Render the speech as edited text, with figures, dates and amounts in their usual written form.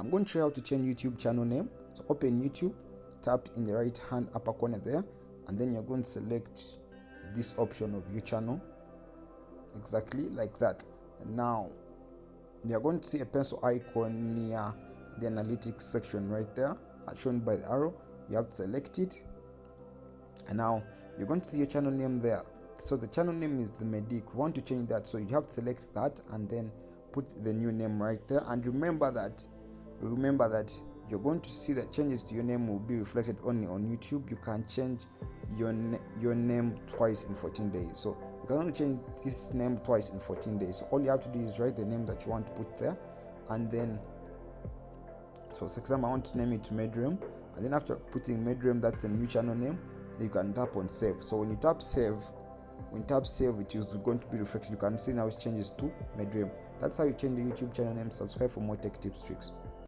I'm going to show you how to change YouTube channel name. So open YouTube, tap in the right hand upper corner there, and then you're going to select this option of your channel, exactly like that. And now you're going to see a pencil icon near the analytics section right there, shown by the arrow. You have to select it, and now you're going to see your channel name there. So the channel name is the Medic. We want to change that, so you have to select that and then put the new name right there. And remember that you're going to see that changes to your name will be reflected only on YouTube. You can change your name twice in 14 days. So you can only change this name twice in 14 days. So all you have to do is write the name that you want to put there, and then, so for example, I want to name it Medream, and then after putting Medream, that's a new channel name, then you can tap on save. So when you tap save, it is going to be reflected. You can see now it changes to Medream. That's how you change the YouTube channel name. Subscribe for more tech tips, tricks.